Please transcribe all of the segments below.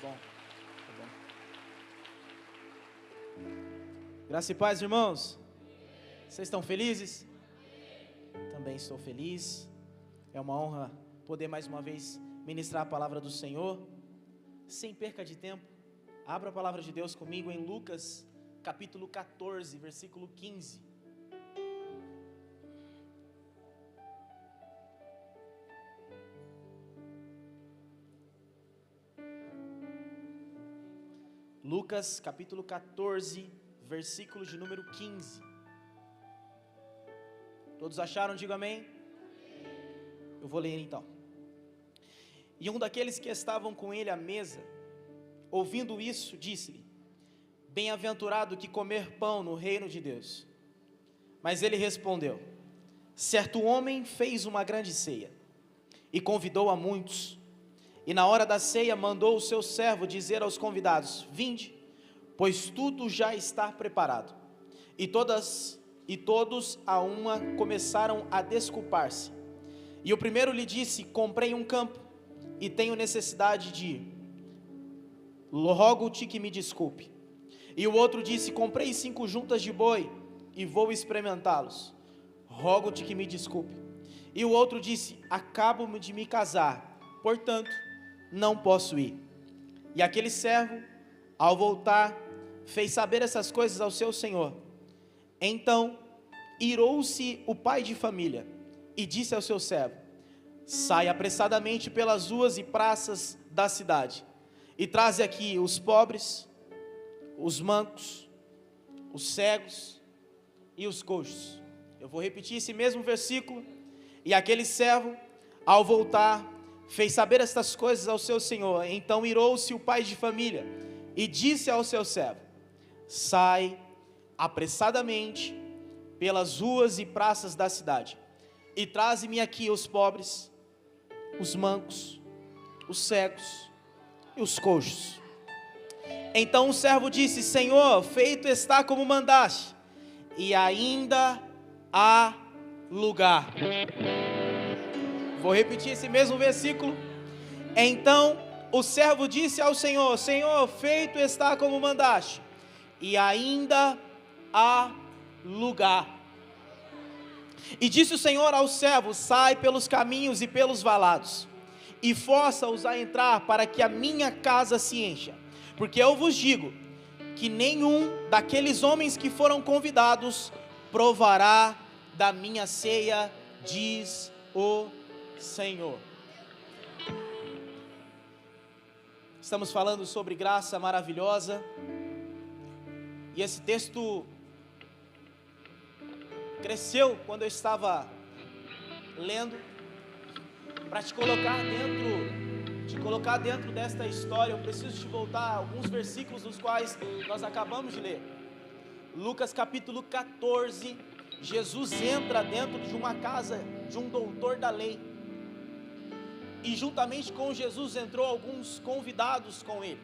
bom, tá bom. Graça e paz, irmãos. Vocês estão felizes? Também estou feliz. É uma honra poder mais uma vez ministrar a palavra do Senhor. Sem perca de tempo, abra a palavra de Deus comigo em Lucas, capítulo 14, versículo 15. Lucas, capítulo 14, versículo de número 15. Todos acharam? Diga amém. Eu vou ler então. E um daqueles que estavam com ele à mesa, ouvindo isso, disse-lhe: bem-aventurado que comer pão no reino de Deus. Mas ele respondeu: certo homem fez uma grande ceia, e convidou a muitos. E na hora da ceia mandou o seu servo dizer aos convidados: vinde, pois tudo já está preparado. E todos a uma começaram a desculpar-se. E o primeiro lhe disse: comprei um campo e tenho necessidade de ir. Rogo-te que me desculpe. E o outro disse: comprei 5 juntas de boi e vou experimentá-los. Rogo-te que me desculpe. E o outro disse: acabo de me casar, portanto não posso ir. E aquele servo, ao voltar, fez saber essas coisas ao seu senhor. Então irou-se o pai de família e disse ao seu servo: sai apressadamente pelas ruas e praças da cidade, e traze aqui os pobres, os mancos, os cegos e os coxos. Eu vou repetir esse mesmo versículo. E aquele servo, ao voltar, fez saber estas coisas ao seu senhor. Então irou-se o pai de família e disse ao seu servo: sai apressadamente pelas ruas e praças da cidade, e traze-me aqui os pobres, os mancos, os cegos e os coxos. Então o servo disse: Senhor, feito está como mandaste, e ainda há lugar. Vou repetir esse mesmo versículo. Então o servo disse ao Senhor: Senhor, feito está como mandaste, e ainda há lugar. E disse o Senhor ao servo: sai pelos caminhos e pelos valados, e força-os a entrar, para que a minha casa se encha. Porque eu vos digo que nenhum daqueles homens que foram convidados provará da minha ceia, diz o Senhor. Estamos falando sobre graça maravilhosa, e esse texto cresceu quando eu estava lendo, para te colocar dentro desta história. Eu preciso te voltar a alguns versículos dos quais nós acabamos de ler. Lucas capítulo 14, Jesus entra dentro de uma casa de um doutor da lei, e juntamente com Jesus entrou alguns convidados com ele.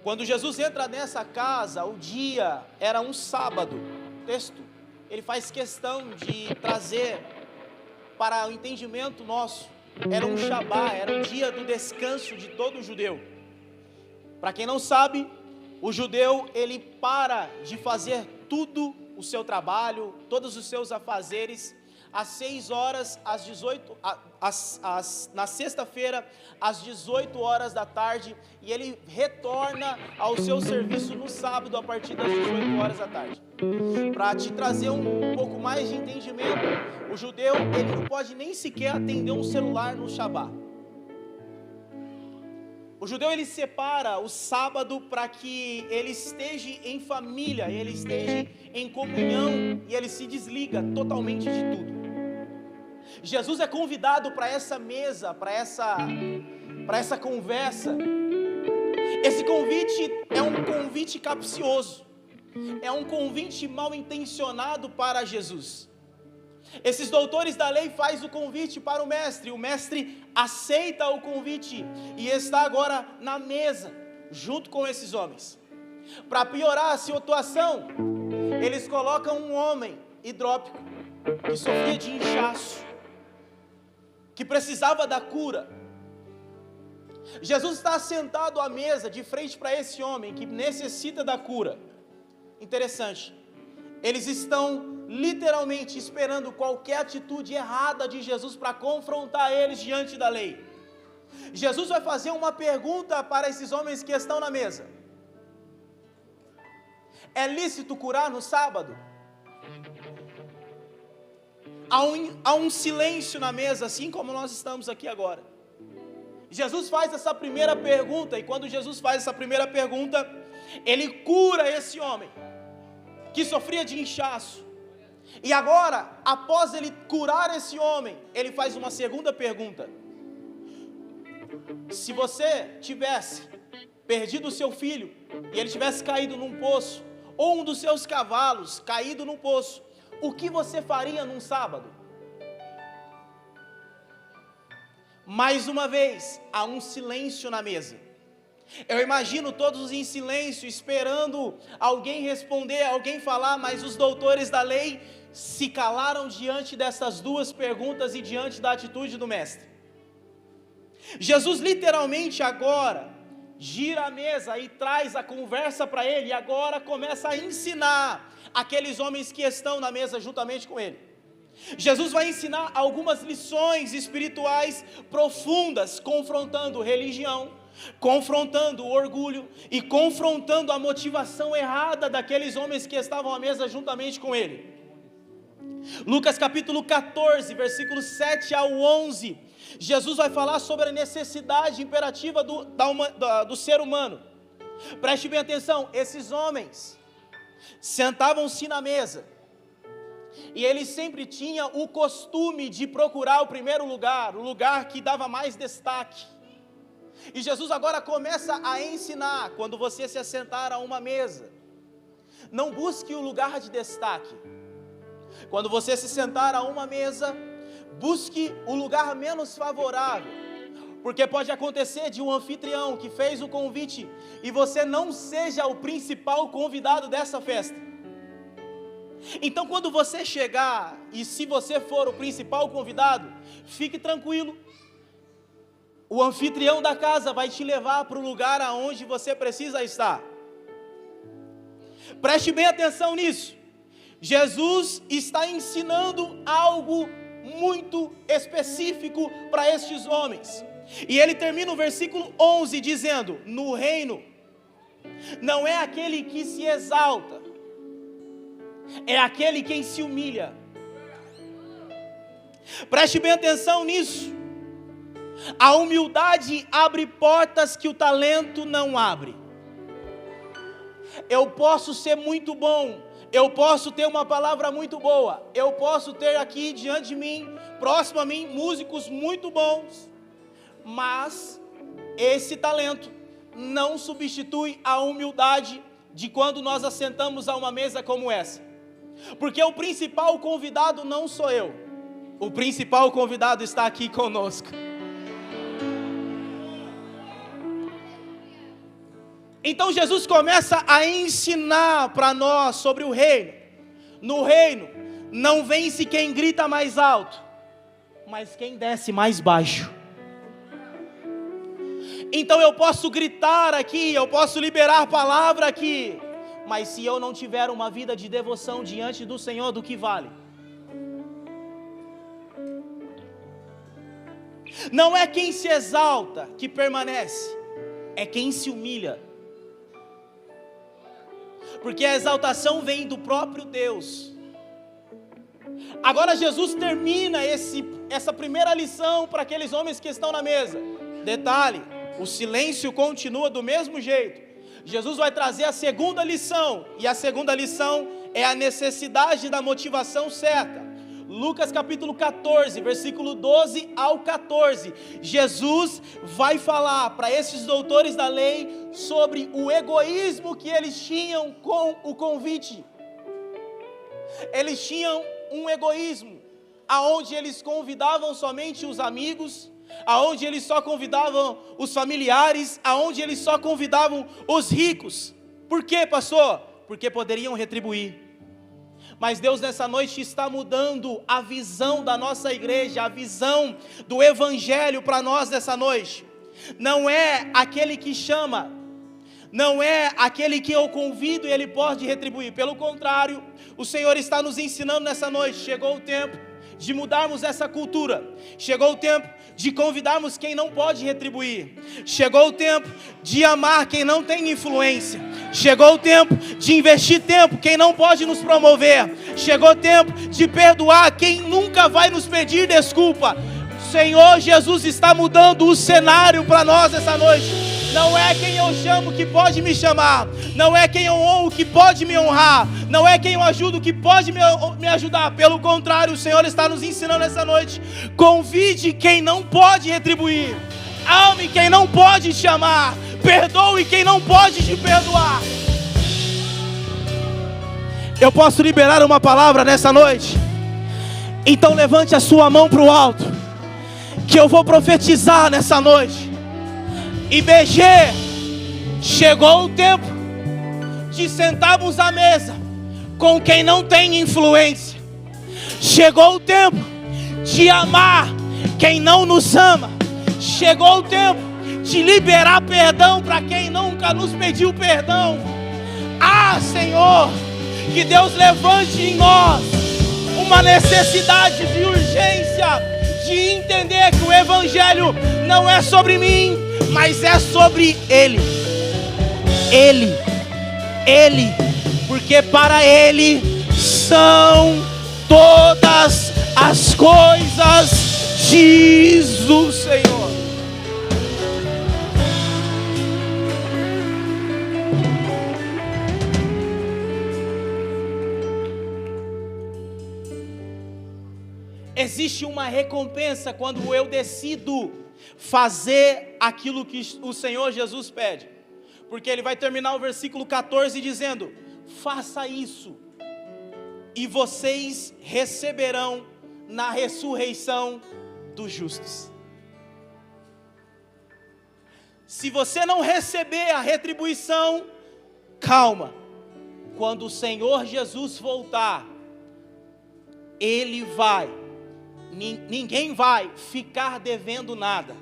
Quando Jesus entra nessa casa, o dia era um sábado. O texto, ele faz questão de trazer para o entendimento nosso, era um Shabá, era um dia do descanso de todo judeu. Para quem não sabe, o judeu, ele para de fazer tudo o seu trabalho, todos os seus afazeres, às 6 horas, na sexta-feira, às 18 horas da tarde, e ele retorna ao seu serviço no sábado, a partir das 18 horas da tarde. Para te trazer um pouco mais de entendimento, o judeu, ele não pode nem sequer atender um celular no Shabá. O judeu, ele separa o sábado para que ele esteja em família, ele esteja em comunhão, e ele se desliga totalmente de tudo. Jesus é convidado para essa mesa, para essa conversa. Esse convite é um convite capcioso, é um convite mal intencionado para Jesus. Esses doutores da lei fazem o convite para o mestre aceita o convite e está agora na mesa, junto com esses homens. Para piorar a situação, eles colocam um homem hidrópico, que sofria de inchaço, que precisava da cura. Jesus está sentado à mesa de frente para esse homem que necessita da cura. Interessante, eles estão literalmente esperando qualquer atitude errada de Jesus para confrontar eles diante da lei. Jesus vai fazer uma pergunta para esses homens que estão na mesa: é lícito curar no sábado? Há um silêncio na mesa, assim como nós estamos aqui agora. Jesus faz essa primeira pergunta, e quando Jesus faz essa primeira pergunta, ele cura esse homem que sofria de inchaço. E agora, após ele curar esse homem, ele faz uma segunda pergunta: se você tivesse perdido o seu filho e ele tivesse caído num poço, ou um dos seus cavalos caído num poço, o que você faria num sábado? Mais uma vez, há um silêncio na mesa. Eu imagino todos em silêncio, esperando alguém responder, alguém falar, mas os doutores da lei se calaram diante dessas duas perguntas e diante da atitude do mestre. Jesus literalmente agora gira a mesa e traz a conversa para ele, e agora começa a ensinar aqueles homens que estão na mesa juntamente com ele. Jesus vai ensinar algumas lições espirituais profundas, confrontando religião, confrontando o orgulho e confrontando a motivação errada daqueles homens que estavam à mesa juntamente com ele. Lucas capítulo 14, versículos 7 ao 11, Jesus vai falar sobre a necessidade imperativa do ser humano. Preste bem atenção, esses homens sentavam-se na mesa, e eles sempre tinham o costume de procurar o primeiro lugar, o lugar que dava mais destaque. E Jesus agora começa a ensinar: quando você se assentar a uma mesa, não busque o lugar de destaque. Quando você se sentar a uma mesa, busque o lugar menos favorável, porque pode acontecer de um anfitrião que fez o convite e você não seja o principal convidado dessa festa. Então, quando você chegar, e se você for o principal convidado, fique tranquilo, o anfitrião da casa vai te levar para o lugar aonde você precisa estar. Preste bem atenção nisso. Jesus está ensinando algo muito específico para estes homens, e ele termina o versículo 11 dizendo: no reino, não é aquele que se exalta, é aquele quem se humilha. Preste bem atenção nisso. A humildade abre portas que o talento não abre. Eu posso ser muito bom, eu posso ter uma palavra muito boa, eu posso ter aqui diante de mim, próximo a mim, músicos muito bons, mas esse talento não substitui a humildade de quando nós assentamos a uma mesa como essa. Porque o principal convidado não sou eu, o principal convidado está aqui conosco. Então Jesus começa a ensinar para nós sobre o reino. No reino, não vence quem grita mais alto, mas quem desce mais baixo. Então eu posso gritar aqui, eu posso liberar a palavra aqui, mas se eu não tiver uma vida de devoção diante do Senhor, do que vale? Não é quem se exalta que permanece, é quem se humilha. Porque a exaltação vem do próprio Deus. Agora Jesus termina essa primeira lição para aqueles homens que estão na mesa. Detalhe, o silêncio continua do mesmo jeito. Jesus vai trazer a segunda lição, e a segunda lição é a necessidade da motivação certa. Lucas capítulo 14, versículo 12 ao 14, Jesus vai falar para esses doutores da lei sobre o egoísmo que eles tinham com o convite. Eles tinham um egoísmo, aonde eles convidavam somente os amigos, aonde eles só convidavam os familiares, aonde eles só convidavam os ricos. Por quê, pastor? Porque poderiam retribuir. Mas Deus nessa noite está mudando a visão da nossa igreja, a visão do evangelho para nós nessa noite. não é aquele que chama, não é aquele que eu convido e ele pode retribuir. Pelo contrário, o Senhor está nos ensinando nessa noite. Chegou o tempo de mudarmos essa cultura. Chegou o tempo de convidarmos quem não pode retribuir. Chegou o tempo de amar quem não tem influência. Chegou o tempo de investir tempo quem não pode nos promover. Chegou o tempo de perdoar quem nunca vai nos pedir desculpa. O Senhor Jesus está mudando o cenário para nós essa noite. Não é quem eu chamo que pode me chamar. Não é quem eu honro que pode me honrar. Não é quem eu ajudo que pode me ajudar. Pelo contrário, o Senhor está nos ensinando essa noite. Convide quem não pode retribuir. Ame quem não pode chamar. Perdoe quem não pode te perdoar. Eu posso liberar uma palavra nessa noite? Então levante a sua mão para o alto, que eu vou profetizar nessa noite. IBG, chegou o tempo de sentarmos à mesa com quem não tem influência. Chegou o tempo de amar quem não nos ama. Chegou o tempo de liberar perdão para quem nunca nos pediu perdão. Ah, Senhor, que Deus levante em nós uma necessidade de urgência, de entender que o Evangelho não é sobre mim, mas é sobre Ele. Ele, porque para Ele são todas as coisas, diz o Senhor. Existe uma recompensa quando eu decido fazer aquilo que o Senhor Jesus pede. Porque Ele vai terminar o versículo 14 dizendo: faça isso e vocês receberão na ressurreição dos justos. Se você não receber a retribuição, calma. Quando o Senhor Jesus voltar, ninguém vai ficar devendo nada.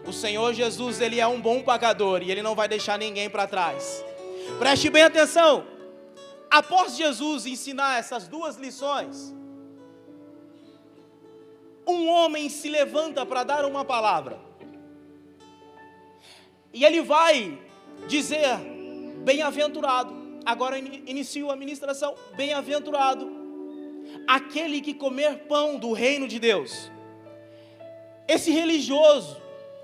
O Senhor Jesus, Ele é um bom pagador e Ele não vai deixar ninguém para trás. Preste bem atenção. Após Jesus ensinar essas duas lições, um homem se levanta para dar uma palavra. E ele vai dizer: bem-aventurado. Agora inicio a ministração. Bem-aventurado aquele que comer pão do reino de Deus. Esse religioso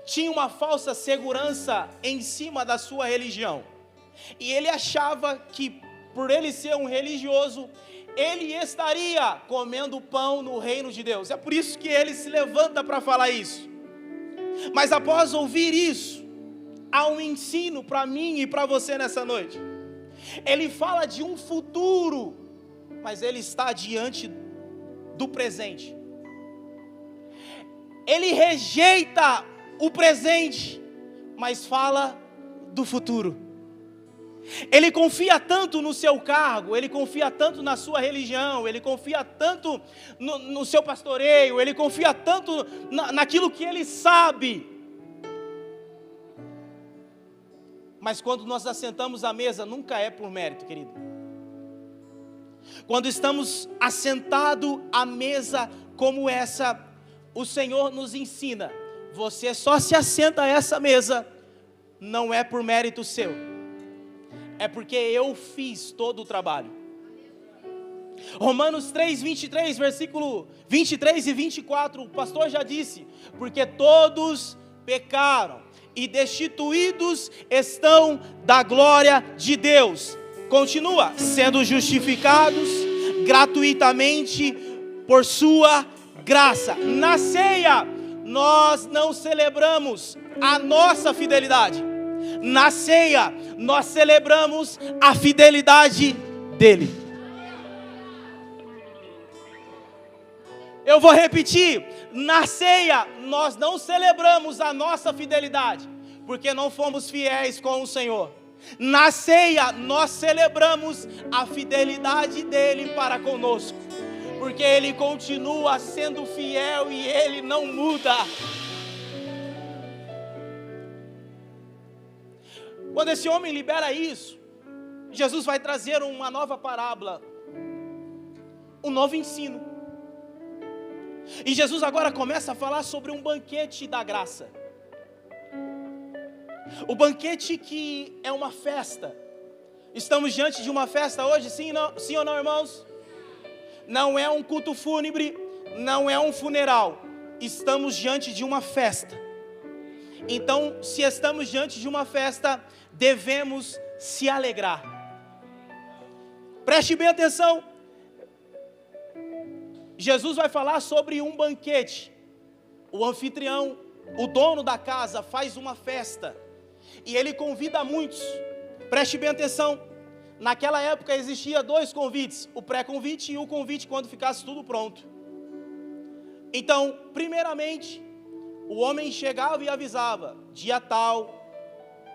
tinha uma falsa segurança em cima da sua religião. E ele achava que, por ele ser um religioso, ele estaria comendo pão no reino de Deus. É por isso que ele se levanta para falar isso. Mas após ouvir isso, há um ensino para mim e para você nessa noite. Ele fala de um futuro, mas ele está diante do presente. Ele rejeita o presente, mas fala do futuro. Ele confia tanto no seu cargo, ele confia tanto na sua religião, ele confia tanto no seu pastoreio, ele confia tanto naquilo que ele sabe. Mas quando nós assentamos à mesa, nunca é por mérito, querido. Quando estamos assentados à mesa como essa, o Senhor nos ensina: você só se assenta a essa mesa, não é por mérito seu, é porque eu fiz todo o trabalho. Romanos 3, 23, versículo 23 e 24, o pastor já disse: porque todos pecaram e destituídos estão da glória de Deus. Continua: sendo justificados gratuitamente por sua graça. Na ceia, nós não celebramos a nossa fidelidade. Na ceia, nós celebramos a fidelidade dele. Eu vou repetir: na ceia, nós não celebramos a nossa fidelidade, porque não fomos fiéis com o Senhor. Na ceia, nós celebramos a fidelidade dele para conosco, porque ele continua sendo fiel e ele não muda. Quando esse homem libera isso, Jesus vai trazer uma nova parábola, um novo ensino. E Jesus agora começa a falar sobre um banquete da graça. O banquete que é uma festa. Estamos diante de uma festa hoje, sim ou não, irmãos? Não é um culto fúnebre, não é um funeral. Estamos diante de uma festa. Então, se estamos diante de uma festa, devemos se alegrar. Preste bem atenção. Jesus vai falar sobre um banquete. O anfitrião, o dono da casa, faz uma festa. E ele convida muitos. Preste bem atenção. Naquela época existia 2 convites. O pré-convite e o convite quando ficasse tudo pronto. Então, primeiramente, o homem chegava e avisava: dia tal,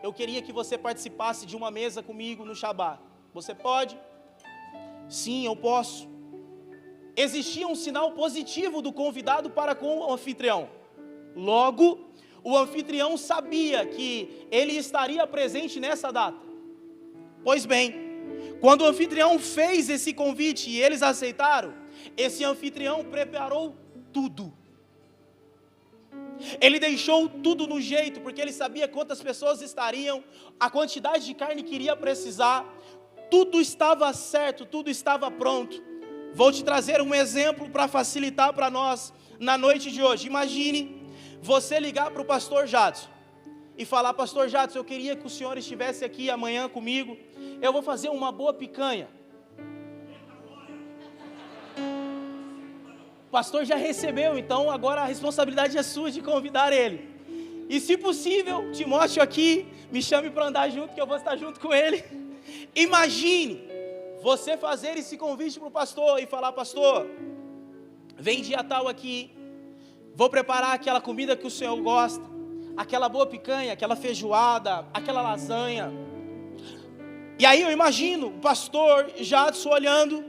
eu queria que você participasse de uma mesa comigo no Shabá. Você pode? Sim, eu posso. Existia um sinal positivo do convidado para com o anfitrião. Logo, o anfitrião sabia que ele estaria presente nessa data. Pois bem, quando o anfitrião fez esse convite e eles aceitaram, esse anfitrião preparou tudo. Ele deixou tudo no jeito, porque ele sabia quantas pessoas estariam, a quantidade de carne que iria precisar. Tudo estava certo, tudo estava pronto. Vou te trazer um exemplo para facilitar para nós na noite de hoje. Imagine você ligar para o pastor Jadson e falar: pastor Jadson, eu queria que o senhor estivesse aqui amanhã comigo. Eu vou fazer uma boa picanha. O pastor já recebeu, então agora a responsabilidade é sua de convidar ele. E se possível, Timóteo aqui, me chame para andar junto, que eu vou estar junto com ele. Imagine você fazer esse convite para o pastor e falar: pastor, vem dia tal aqui, vou preparar aquela comida que o senhor gosta, aquela boa picanha, aquela feijoada, aquela lasanha. E aí eu imagino o pastor Jadson olhando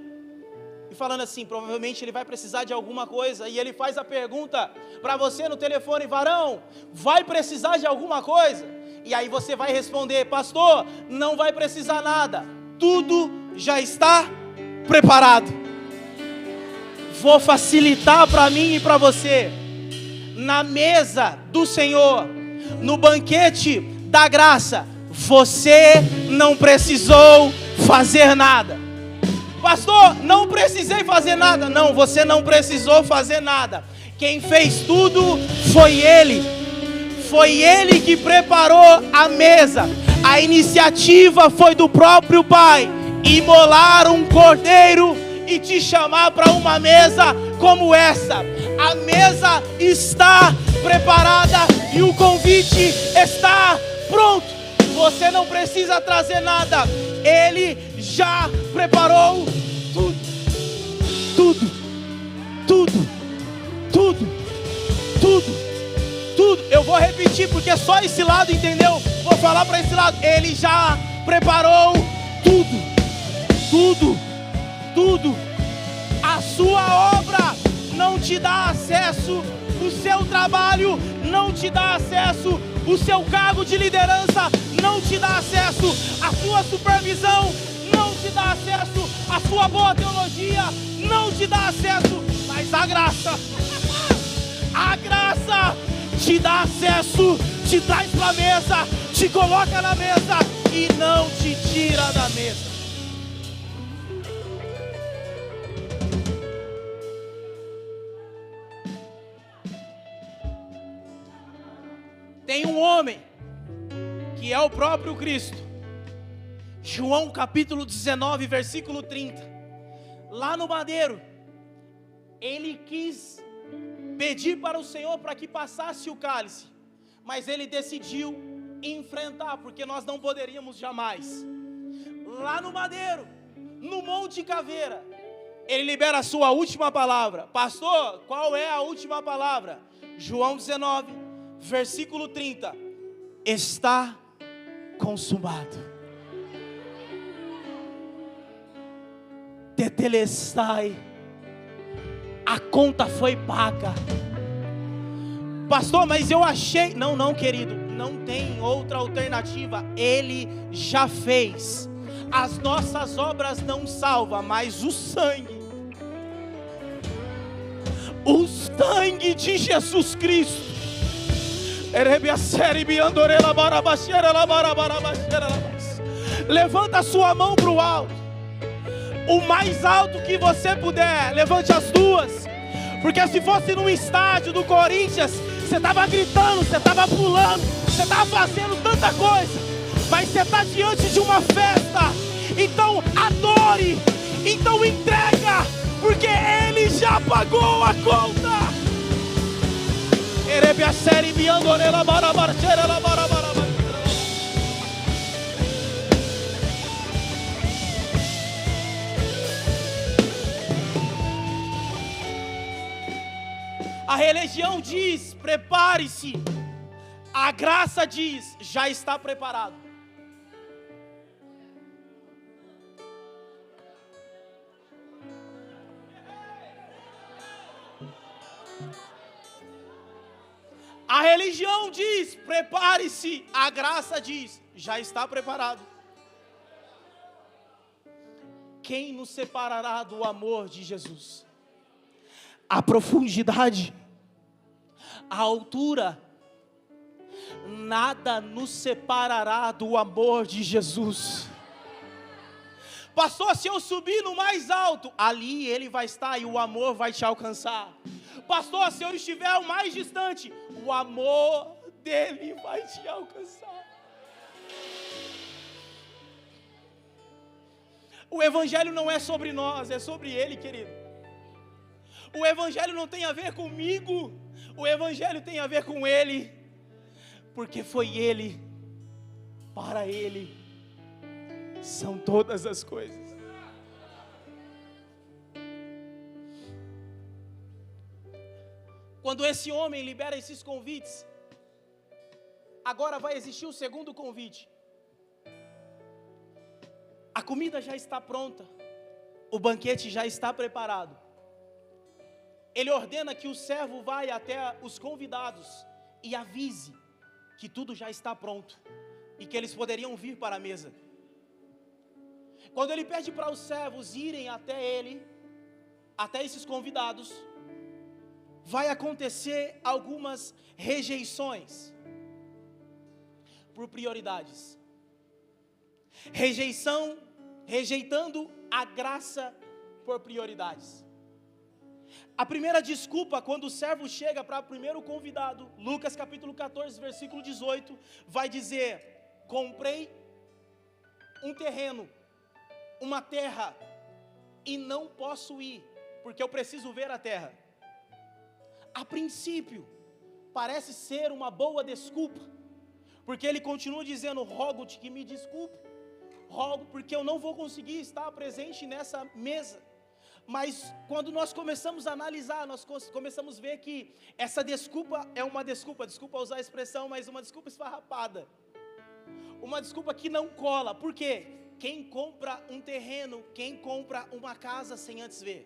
e falando assim: provavelmente ele vai precisar de alguma coisa, e ele faz a pergunta para você no telefone: varão, vai precisar de alguma coisa? E aí você vai responder: pastor, não vai precisar nada, tudo já está preparado. Vou facilitar para mim e para você. Na mesa do Senhor, no banquete da graça, você não precisou fazer nada. Pastor, não precisei fazer nada. Não, você não precisou fazer nada. Quem fez tudo foi Ele. Foi Ele que preparou a mesa. A iniciativa foi do próprio Pai. Imolar um cordeiro e te chamar para uma mesa como essa. A mesa está preparada e o convite está pronto. Você não precisa trazer nada. Ele já preparou tudo. Tudo. Tudo. Tudo. Tudo. Tudo. Eu vou repetir porque só esse lado entendeu. Vou falar para esse lado. Ele já preparou tudo. Tudo. Tudo. A sua obra não te dá acesso. O seu trabalho não te dá acesso. O seu cargo de liderança não te dá acesso. A sua supervisão não te dá acesso. A sua boa teologia não te dá acesso. Mas a graça te dá acesso, te traz para a mesa, te coloca na mesa e não te tira da mesa. Tem um homem que é o próprio Cristo. João capítulo 19, versículo 30. Lá no madeiro, ele quis pedir para o Senhor para que passasse o cálice, mas ele decidiu enfrentar, porque nós não poderíamos jamais. Lá no madeiro, no Monte Caveira, ele libera a sua última palavra. Pastor, qual é a última palavra? João 19, versículo 30. Está consumado. Tetelestai. A conta foi paga. Pastor, mas eu achei... Não, querido. não tem outra alternativa, Ele já fez. As nossas obras não salvam, mas o sangue de Jesus Cristo. Levanta a sua mão para o alto, o mais alto que você puder. Levante as duas, porque se fosse num estádio do Corinthians, você estava gritando, você estava pulando, você estava fazendo tanta coisa, mas você está diante de uma festa. Então adore, então entrega, porque Ele já pagou a conta. A religião diz: prepare-se. A graça diz: já está preparado. A religião diz: prepare-se. A graça diz: já está preparado. Quem nos separará do amor de Jesus? A profundidade, a altura, nada nos separará do amor de Jesus. Pastor, se eu subir no mais alto, ali Ele vai estar e o amor vai te alcançar. Pastor, se eu estiver o mais distante, o amor dele vai te alcançar. O Evangelho não é sobre nós, é sobre Ele, querido. O Evangelho não tem a ver comigo, o Evangelho tem a ver com Ele, porque foi Ele, para Ele são todas as coisas. Quando esse homem libera esses convites, agora vai existir o segundo convite. A comida já está pronta, o banquete já está preparado. Ele ordena que o servo vá até os convidados e avise que tudo já está pronto e que eles poderiam vir para a mesa. Quando ele pede para os servos irem até ele, até esses convidados, vai acontecer algumas rejeições por prioridades. Rejeitando a graça por prioridades. A primeira desculpa, quando o servo chega para o primeiro convidado, Lucas capítulo 14, versículo 18, vai dizer: comprei um terreno, uma terra, e não posso ir, porque eu preciso ver a terra. A princípio, parece ser uma boa desculpa, porque ele continua dizendo: rogo-te que me desculpe, rogo porque eu não vou conseguir estar presente nessa mesa. Mas quando nós começamos a analisar, nós começamos a ver que essa desculpa é uma desculpa usar a expressão, mas uma desculpa esfarrapada, uma desculpa que não cola. Por quê? Quem compra um terreno, quem compra uma casa sem antes ver?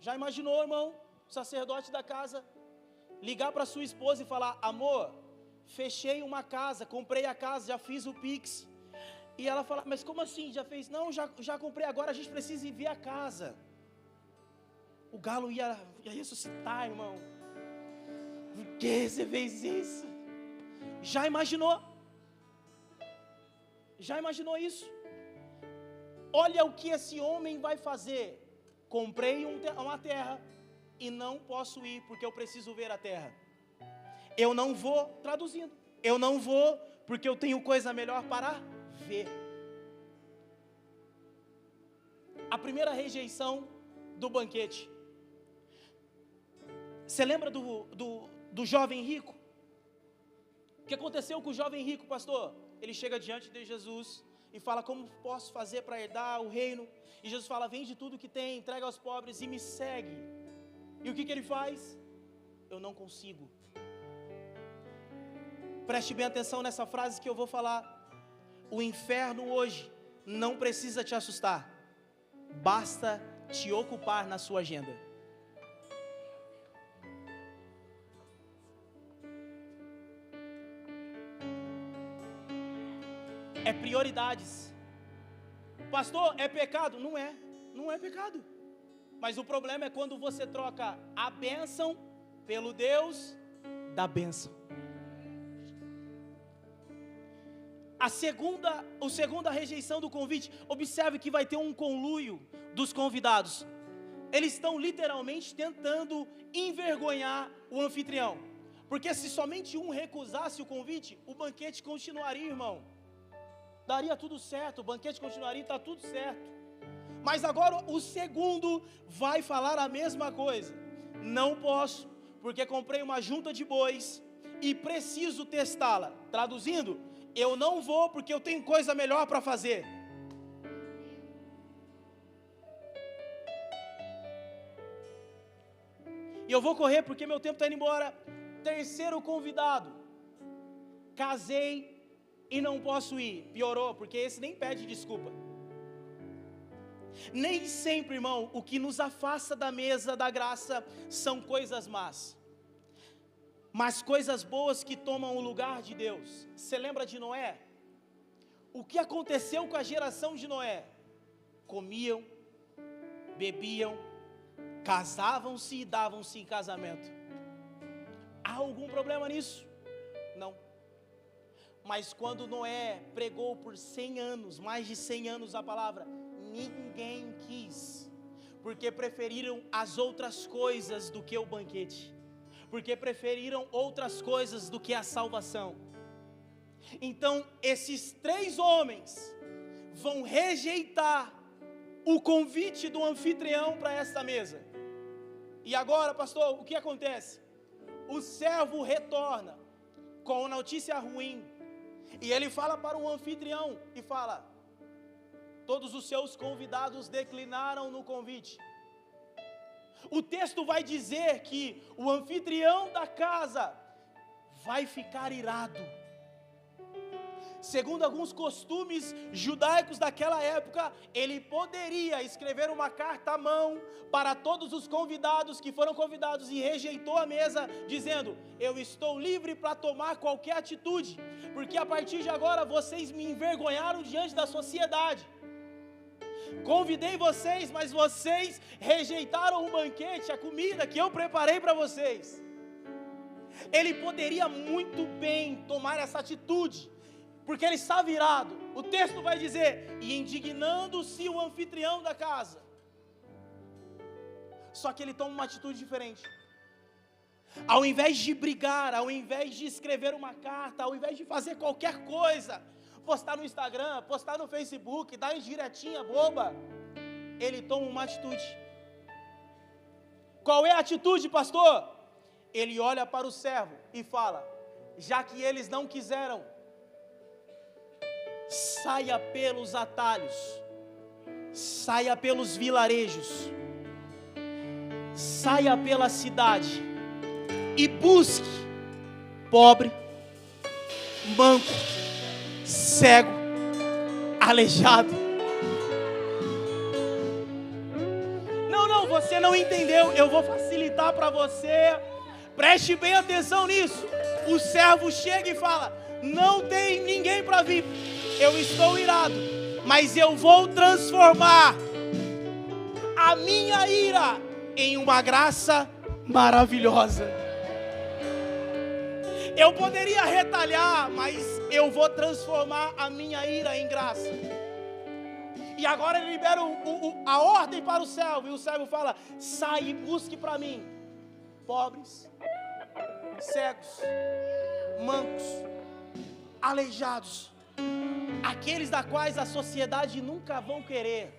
Já imaginou, irmão, o sacerdote da casa ligar para sua esposa e falar: amor, fechei uma casa, comprei a casa, já fiz o Pix. E ela fala: mas como assim, já fez? Não, já comprei, agora a gente precisa ir ver a casa. O galo ia ressuscitar, irmão. Por que você fez isso? Já imaginou? Já imaginou isso? Olha o que esse homem vai fazer. Comprei uma terra e não posso ir porque eu preciso ver a terra. Eu não vou, traduzindo, eu não vou porque eu tenho coisa melhor para ver. A primeira rejeição do banquete. Você lembra do jovem rico? O que aconteceu com o jovem rico, pastor? Ele chega diante de Jesus e fala: como posso fazer para herdar o reino? E Jesus fala: vende tudo que tem, entrega aos pobres e me segue. E o que ele faz? Eu não consigo. Preste bem atenção nessa frase que eu vou falar. O inferno hoje não precisa te assustar, basta te ocupar na sua agenda. é prioridades. Pastor, é pecado? Não é pecado. Mas o problema é quando você troca a bênção pelo Deus da bênção. A segunda rejeição do convite, observe que vai ter um conluio dos convidados. Eles estão literalmente tentando envergonhar o anfitrião. Porque se somente um recusasse o convite, o banquete continuaria, irmão. Daria tudo certo, o banquete continuaria, está tudo certo. Mas agora o segundo vai falar a mesma coisa. Não posso, porque comprei uma junta de bois e preciso testá-la. Traduzindo, eu não vou porque eu tenho coisa melhor para fazer. E eu vou correr porque meu tempo está indo embora. Terceiro convidado. Casei e não posso ir. Piorou, porque esse nem pede desculpa. Nem sempre, irmão, o que nos afasta da mesa da graça são coisas más, mas coisas boas que tomam o lugar de Deus. Você lembra de Noé? O que aconteceu com a geração de Noé? Comiam, bebiam, casavam-se e davam-se em casamento. Há algum problema nisso? Não. Mas quando Noé pregou por 100 anos, mais de 100 anos a palavra, ninguém quis, porque preferiram as outras coisas do que o banquete, porque preferiram outras coisas do que a salvação. Então esses 3 homens vão rejeitar o convite do anfitrião para esta mesa. E agora, pastor, o que acontece? O servo retorna com a notícia ruim, e ele fala para o anfitrião e fala: todos os seus convidados declinaram no convite. O texto vai dizer que o anfitrião da casa vai ficar irado. Segundo alguns costumes judaicos daquela época, ele poderia escrever uma carta à mão para todos os convidados que foram convidados e rejeitou a mesa, dizendo: eu estou livre para tomar qualquer atitude, porque a partir de agora vocês me envergonharam diante da sociedade. Convidei vocês, mas vocês rejeitaram o banquete, a comida que eu preparei para vocês. Ele poderia muito bem tomar essa atitude, porque ele está virado. O texto vai dizer: e indignando-se o anfitrião da casa. Só que ele toma uma atitude diferente. Ao invés de brigar, ao invés de escrever uma carta, ao invés de fazer qualquer coisa, postar no Instagram, postar no Facebook, dar indiretinha boba, ele toma uma atitude. Qual é a atitude, pastor? Ele olha para o servo e fala: já que eles não quiseram, saia pelos atalhos, saia pelos vilarejos, saia pela cidade e busque pobre, manco, cego, aleijado. Não, você não entendeu, eu vou facilitar para você, preste bem atenção nisso. O servo chega e fala: não tem ninguém para vir, eu estou irado, mas eu vou transformar a minha ira em uma graça maravilhosa. Eu poderia retalhar, mas eu vou transformar a minha ira em graça. E agora ele libera a ordem para o servo, e o servo fala: sai e busque para mim pobres, cegos, mancos, aleijados, aqueles da quais a sociedade nunca vão querer,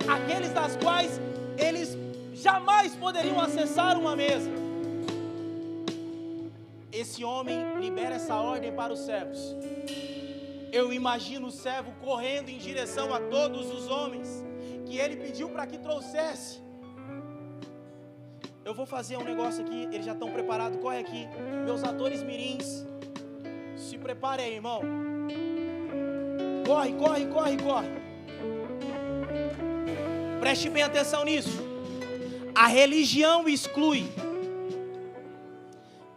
aqueles das quais eles jamais poderiam acessar uma mesa. Esse homem libera essa ordem para os servos. Eu imagino o servo correndo em direção a todos os homens que ele pediu para que trouxesse. Eu vou fazer um negócio aqui, eles já estão preparados, corre aqui. Meus atores mirins, se preparem aí, irmão. Corre, corre, corre, corre. Preste bem atenção nisso. A religião exclui,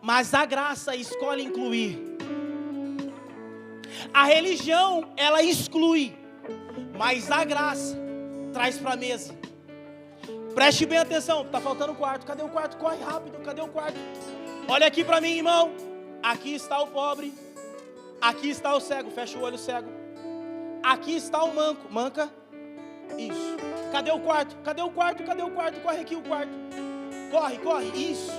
mas a graça escolhe incluir. A religião, ela exclui, mas a graça traz para a mesa. Preste bem atenção, está faltando quarto. Cadê o quarto? Corre rápido, cadê o quarto? Olha aqui para mim, irmão. Aqui está o pobre. Aqui está o cego, fecha o olho, cego. Aqui está o manco, manca. Isso. Cadê o quarto? Cadê o quarto? Cadê o quarto? Corre aqui o quarto. Corre, corre. Isso.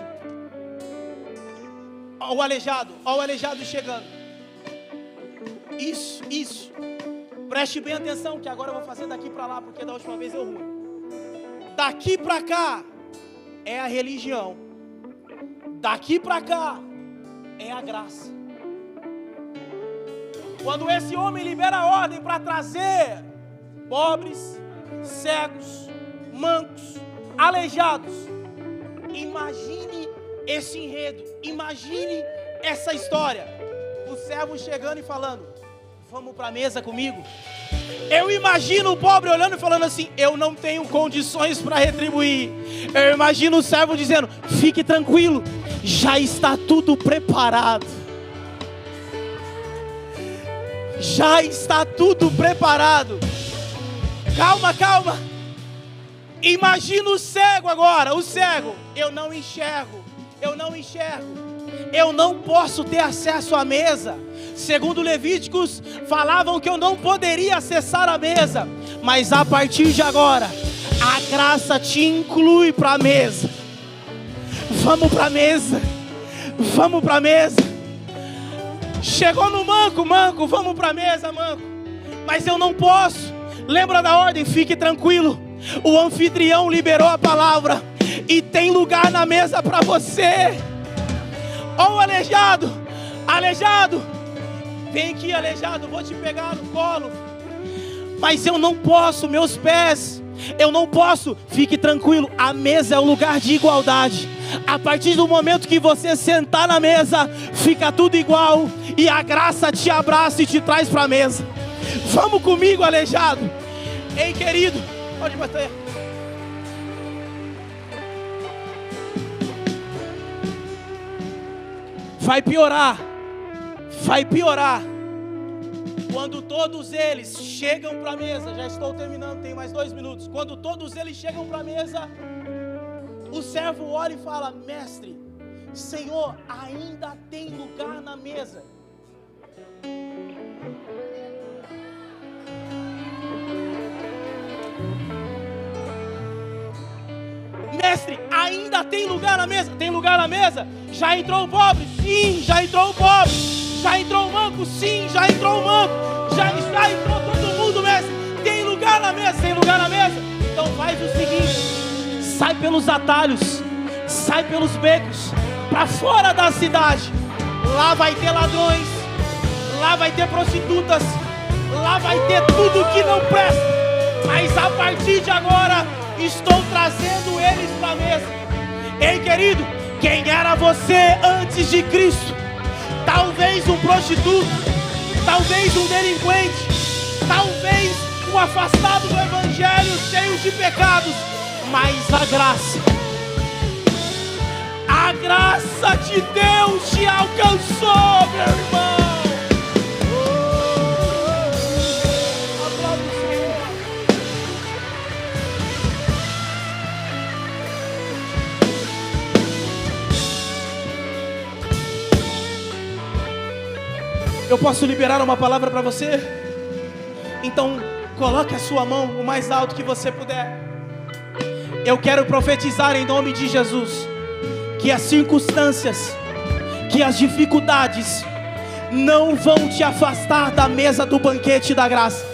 Olha o aleijado chegando. Isso, isso. Preste bem atenção, que agora eu vou fazer daqui para lá, porque da última vez eu ruim. Daqui para cá é a religião. Daqui para cá é a graça. Quando esse homem libera a ordem para trazer pobres, cegos, mancos, aleijados, imagine esse enredo, imagine essa história. O servo chegando e falando: vamos para a mesa comigo. Eu imagino o pobre olhando e falando assim: eu não tenho condições para retribuir. Eu imagino o servo dizendo: fique tranquilo, já está tudo preparado. Já está tudo preparado. Calma, calma. Imagina o cego agora. O cego: eu não enxergo. Eu não enxergo. Eu não posso ter acesso à mesa. Segundo Levíticos, falavam que eu não poderia acessar a mesa. Mas a partir de agora, a graça te inclui para a mesa. Vamos para a mesa. Vamos para a mesa. Chegou no manco, manco, vamos para a mesa, manco. Mas eu não posso. Lembra da ordem? Fique tranquilo. O anfitrião liberou a palavra e tem lugar na mesa para você. Ó o aleijado. Aleijado, vem aqui, aleijado, vou te pegar no colo. Mas eu não posso, meus pés, eu não posso. Fique tranquilo, a mesa é um lugar de igualdade. A partir do momento que você sentar na mesa, fica tudo igual, e a graça te abraça e te traz para a mesa. Vamos comigo, aleijado. Ei, querido, pode bater. Vai piorar. Vai piorar quando todos eles chegam para a mesa. Já estou terminando, tem mais 2 minutos. Quando todos eles chegam para a mesa, o servo olha e fala: mestre, Senhor, ainda tem lugar na mesa. Mestre, ainda tem lugar na mesa? Tem lugar na mesa? Já entrou o pobre? Sim, já entrou o pobre. Já entrou o manco? Sim, já entrou o manco. Já entrou todo mundo, mestre. Tem lugar na mesa? Tem lugar na mesa? Então faz o seguinte: sai pelos atalhos, sai pelos becos, para fora da cidade. Lá vai ter ladrões, lá vai ter prostitutas, lá vai ter tudo que não presta. Mas a partir de agora, estou trazendo eles para a mesa. Ei, querido, quem era você antes de Cristo? Talvez um prostituto, talvez um delinquente, talvez um afastado do evangelho, cheio de pecados. Mas a graça de Deus te alcançou, meu irmão. Eu posso liberar uma palavra para você? Então, coloque a sua mão o mais alto que você puder. Eu quero profetizar em nome de Jesus que as circunstâncias, que as dificuldades não vão te afastar da mesa do banquete da graça.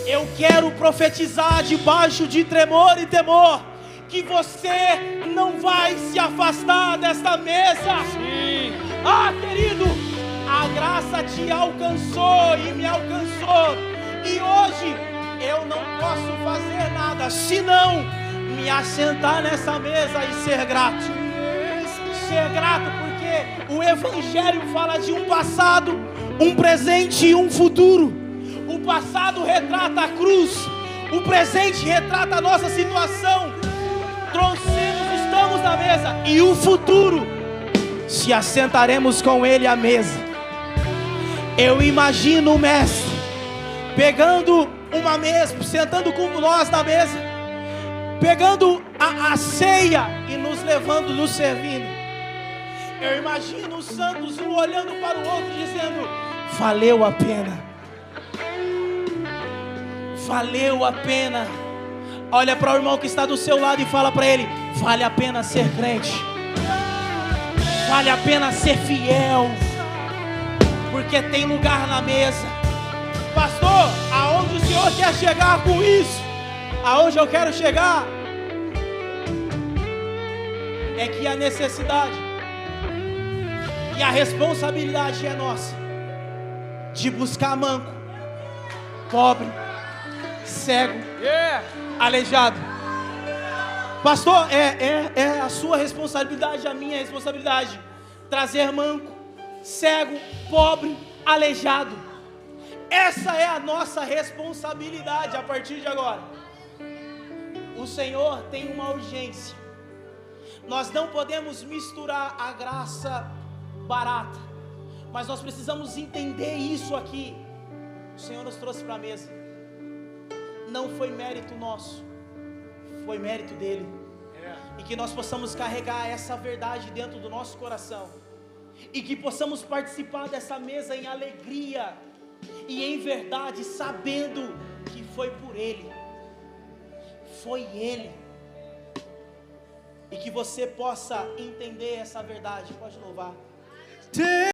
Eu quero profetizar debaixo de tremor e temor que você não vai se afastar desta mesa. Sim. Ah, querido, a graça te alcançou e me alcançou. E hoje eu não posso fazer nada senão me assentar nessa mesa e ser grato. Ser grato porque o Evangelho fala de um passado, um presente e um futuro. O passado retrata a cruz, o presente retrata a nossa situação. Estamos na mesa. E o futuro, se assentaremos com Ele à mesa. Eu imagino o mestre pegando uma mesa, sentando com nós na mesa, pegando a ceia e nos levando, nos servindo. Eu imagino os santos um olhando para o outro dizendo: valeu a pena, valeu a pena. Olha para o irmão que está do seu lado e fala para ele: vale a pena ser crente, vale a pena ser fiel, porque tem lugar na mesa. Pastor, aonde o Senhor quer chegar com isso? Aonde eu quero chegar é que a necessidade e a responsabilidade é nossa de buscar manco, pobre, cego, aleijado. Pastor, é a sua responsabilidade, a minha responsabilidade, trazer manco, cego, pobre, aleijado. Essa é a nossa responsabilidade a partir de agora. O Senhor tem uma urgência. Nós não podemos misturar a graça barata, mas nós precisamos entender isso aqui. O Senhor nos trouxe para a mesa. Não foi mérito nosso, foi mérito dele. E que nós possamos carregar essa verdade dentro do nosso coração, e que possamos participar dessa mesa em alegria e em verdade, sabendo que foi por ele, foi ele. E que você possa entender essa verdade. Pode louvar.